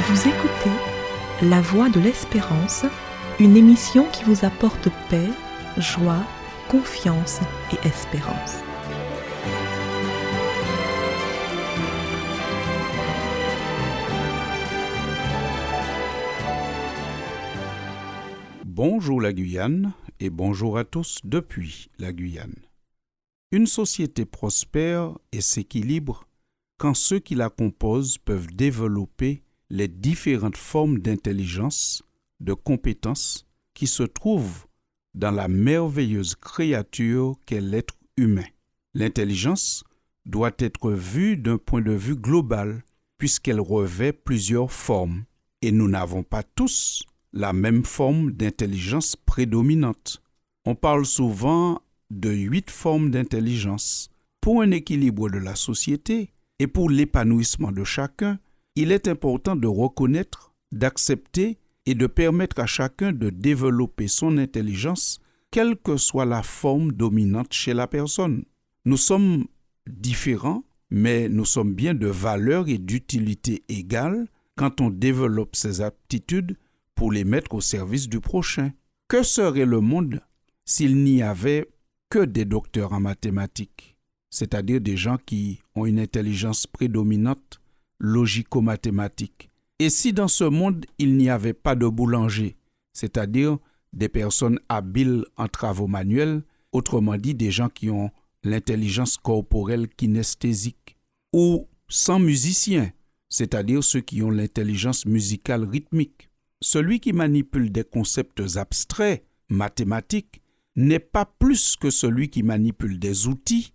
Vous écoutez La Voix de l'Espérance, une émission qui vous apporte paix, joie, confiance et espérance. Bonjour la Guyane et bonjour à tous depuis la Guyane. Une société prospère et s'équilibre quand ceux qui la composent peuvent développer les différentes formes d'intelligence, de compétences qui se trouvent dans la merveilleuse créature qu'est l'être humain. L'intelligence doit être vue d'un point de vue global puisqu'elle revêt plusieurs formes et nous n'avons pas tous la même forme d'intelligence prédominante. On parle souvent de 8 formes d'intelligence. Pour un équilibre de la société et pour l'épanouissement de chacun, il est important de reconnaître, d'accepter et de permettre à chacun de développer son intelligence, quelle que soit la forme dominante chez la personne. Nous sommes différents, mais nous sommes bien de valeur et d'utilité égales quand on développe ces aptitudes pour les mettre au service du prochain. Que serait le monde s'il n'y avait que des docteurs en mathématiques, c'est-à-dire des gens qui ont une intelligence prédominante logico-mathématique? Et si dans ce monde, il n'y avait pas de boulanger, c'est-à-dire des personnes habiles en travaux manuels, autrement dit des gens qui ont l'intelligence corporelle kinesthésique, ou sans musiciens, c'est-à-dire ceux qui ont l'intelligence musicale rythmique? Celui qui manipule des concepts abstraits, mathématiques, n'est pas plus que celui qui manipule des outils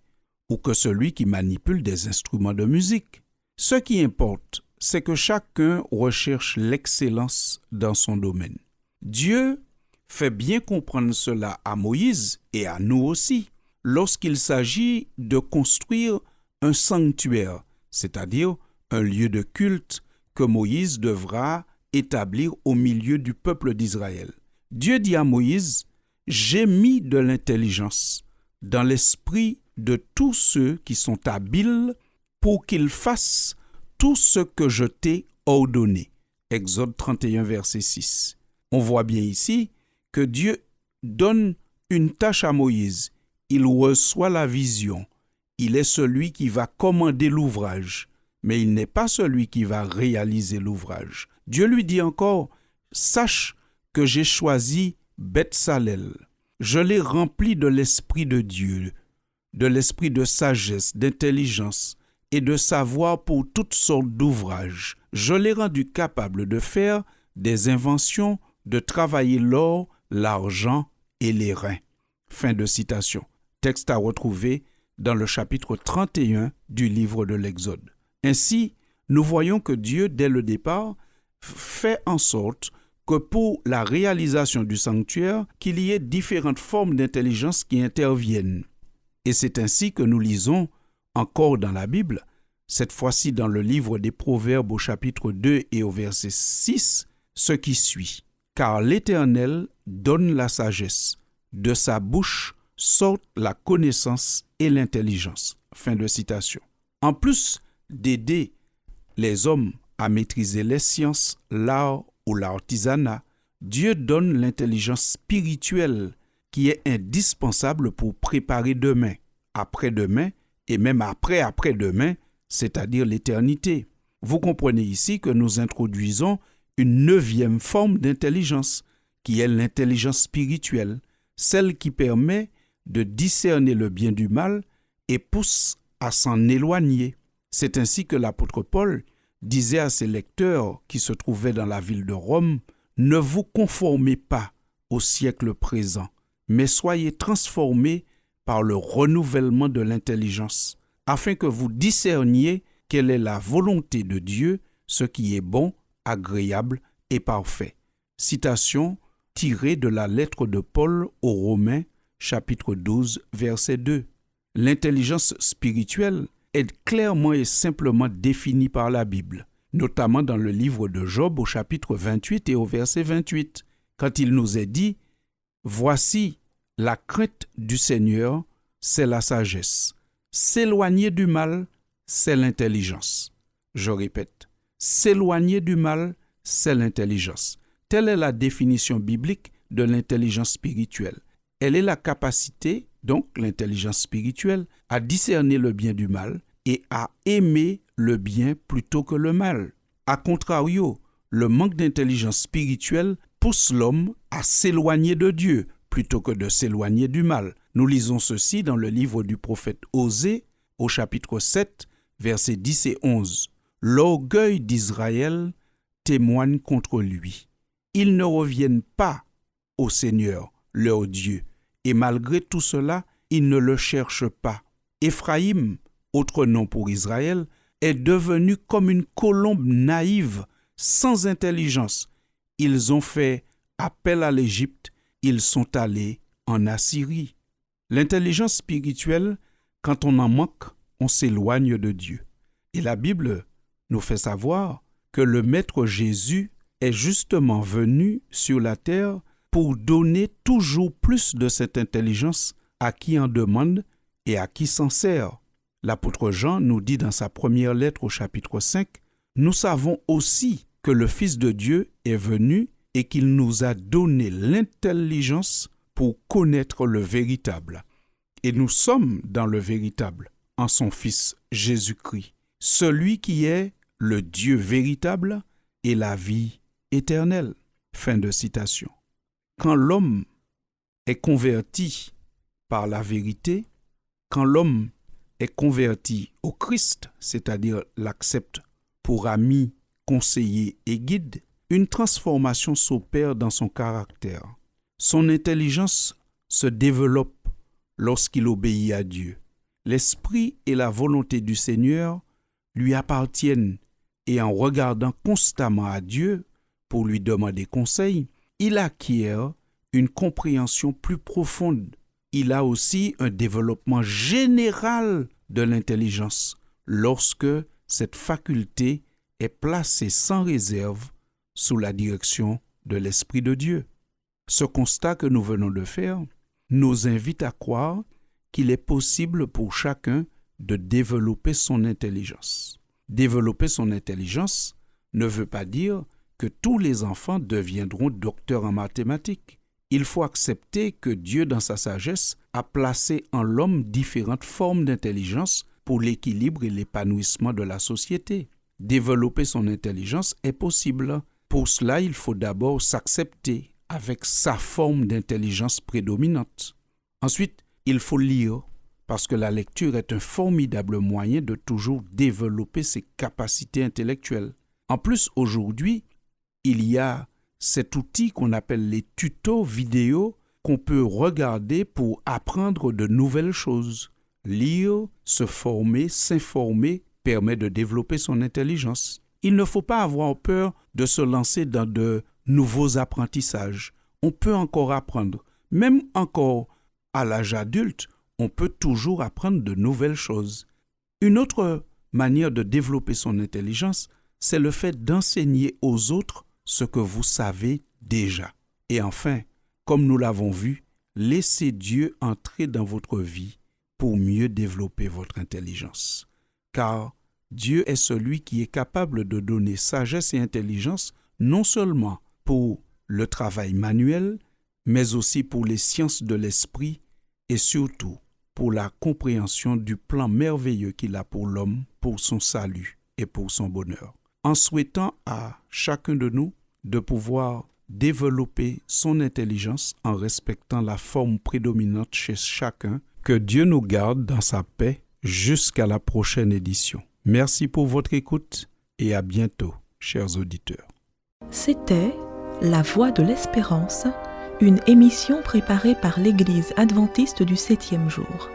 ou que celui qui manipule des instruments de musique. Ce qui importe, c'est que chacun recherche l'excellence dans son domaine. Dieu fait bien comprendre cela à Moïse et à nous aussi, lorsqu'il s'agit de construire un sanctuaire, c'est-à-dire un lieu de culte que Moïse devra établir au milieu du peuple d'Israël. Dieu dit à Moïse: « J'ai mis de l'intelligence dans l'esprit de tous ceux qui sont habiles pour qu'ils fassent tout ce que je t'ai ordonné. » Exode 31, verset 6. On voit bien ici que Dieu donne une tâche à Moïse. Il reçoit la vision. Il est celui qui va commander l'ouvrage, mais il n'est pas celui qui va réaliser l'ouvrage. Dieu lui dit encore: « Sache que j'ai choisi Beth-Salel. Je l'ai rempli de l'Esprit de Dieu, de l'esprit de sagesse, d'intelligence et de savoir pour toutes sortes d'ouvrages. Je l'ai rendu capable de faire des inventions, de travailler l'or, l'argent et les reins. » Fin de citation. Texte à retrouver dans le chapitre 31 du livre de l'Exode. Ainsi, nous voyons que Dieu, dès le départ, fait en sorte que pour la réalisation du sanctuaire, qu'il y ait différentes formes d'intelligence qui interviennent. Et c'est ainsi que nous lisons encore dans la Bible, cette fois-ci dans le livre des Proverbes au chapitre 2 et au verset 6, ce qui suit. « Car l'Éternel donne la sagesse, de sa bouche sortent la connaissance et l'intelligence. » Fin de citation. En plus d'aider les hommes à maîtriser les sciences, l'art ou l'artisanat, Dieu donne l'intelligence spirituelle qui est indispensable pour préparer demain, après-demain et même après-après-demain, c'est-à-dire l'éternité. Vous comprenez ici que nous introduisons une 9e forme d'intelligence, qui est l'intelligence spirituelle, celle qui permet de discerner le bien du mal et pousse à s'en éloigner. C'est ainsi que l'apôtre Paul disait à ses lecteurs qui se trouvaient dans la ville de Rome: « Ne vous conformez pas au siècle présent, mais soyez transformés par le renouvellement de l'intelligence, afin que vous discerniez quelle est la volonté de Dieu, ce qui est bon, agréable et parfait. » Citation tirée de la lettre de Paul aux Romains, chapitre 12, verset 2. L'intelligence spirituelle est clairement et simplement définie par la Bible, notamment dans le livre de Job au chapitre 28 et au verset 28, quand il nous est dit: « Voici, la crainte du Seigneur, c'est la sagesse. S'éloigner du mal, c'est l'intelligence. » Je répète, s'éloigner du mal, c'est l'intelligence. Telle est la définition biblique de l'intelligence spirituelle. Elle est la capacité, donc l'intelligence spirituelle, à discerner le bien du mal et à aimer le bien plutôt que le mal. A contrario, le manque d'intelligence spirituelle pousse l'homme à s'éloigner de Dieu plutôt que de s'éloigner du mal. Nous lisons ceci dans le livre du prophète Osée, au chapitre 7, versets 10 et 11. L'orgueil d'Israël témoigne contre lui. Ils ne reviennent pas au Seigneur, leur Dieu, et malgré tout cela, ils ne le cherchent pas. Éphraïm, autre nom pour Israël, est devenu comme une colombe naïve, sans intelligence. Ils ont fait appel à l'Égypte, ils sont allés en Assyrie. L'intelligence spirituelle, quand on en manque, on s'éloigne de Dieu. Et la Bible nous fait savoir que le Maître Jésus est justement venu sur la terre pour donner toujours plus de cette intelligence à qui en demande et à qui s'en sert. L'apôtre Jean nous dit dans sa première lettre au chapitre 5, « Nous savons aussi que le Fils de Dieu est venu et qu'il nous a donné l'intelligence pour connaître le véritable. Et nous sommes dans le véritable, en son Fils Jésus-Christ, celui qui est le Dieu véritable et la vie éternelle. » Fin de citation. Quand l'homme est converti par la vérité, quand l'homme est converti au Christ, c'est-à-dire l'accepte pour ami, conseiller et guide, une transformation s'opère dans son caractère. Son intelligence se développe lorsqu'il obéit à Dieu. L'esprit et la volonté du Seigneur lui appartiennent et en regardant constamment à Dieu pour lui demander conseil, il acquiert une compréhension plus profonde. Il a aussi un développement général de l'intelligence lorsque cette faculté est placée sans réserve sous la direction de l'Esprit de Dieu. Ce constat que nous venons de faire nous invite à croire qu'il est possible pour chacun de développer son intelligence. Développer son intelligence ne veut pas dire que tous les enfants deviendront docteurs en mathématiques. Il faut accepter que Dieu, dans sa sagesse, a placé en l'homme différentes formes d'intelligence pour l'équilibre et l'épanouissement de la société. Développer son intelligence est possible. Pour cela, il faut d'abord s'accepter avec sa forme d'intelligence prédominante. Ensuite, il faut lire, parce que la lecture est un formidable moyen de toujours développer ses capacités intellectuelles. En plus, aujourd'hui, il y a cet outil qu'on appelle les tutos vidéo qu'on peut regarder pour apprendre de nouvelles choses. Lire, se former, s'informer permet de développer son intelligence. Il ne faut pas avoir peur de se lancer dans de nouveaux apprentissages. On peut encore apprendre. Même encore à l'âge adulte, on peut toujours apprendre de nouvelles choses. Une autre manière de développer son intelligence, c'est le fait d'enseigner aux autres ce que vous savez déjà. Et enfin, comme nous l'avons vu, laissez Dieu entrer dans votre vie pour mieux développer votre intelligence. Car Dieu est celui qui est capable de donner sagesse et intelligence non seulement pour le travail manuel, mais aussi pour les sciences de l'esprit et surtout pour la compréhension du plan merveilleux qu'il a pour l'homme, pour son salut et pour son bonheur. En souhaitant à chacun de nous de pouvoir développer son intelligence en respectant la forme prédominante chez chacun, que Dieu nous garde dans sa paix jusqu'à la prochaine édition. Merci pour votre écoute et à bientôt, chers auditeurs. C'était La Voix de l'Espérance, une émission préparée par l'Église adventiste du 7e jour.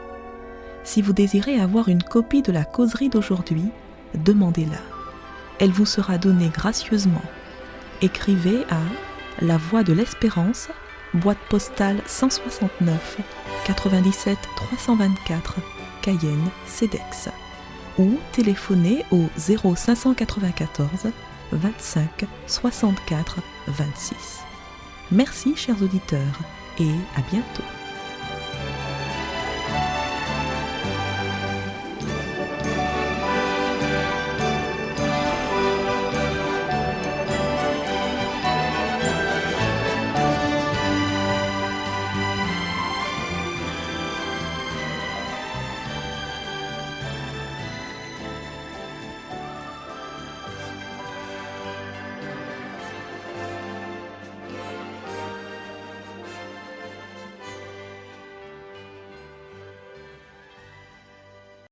Si vous désirez avoir une copie de la causerie d'aujourd'hui, demandez-la. Elle vous sera donnée gracieusement. Écrivez à La Voix de l'Espérance, boîte postale 169 97 324, Cayenne, CEDEX, ou téléphonez au 0594 25 64 26. Merci chers auditeurs et à bientôt.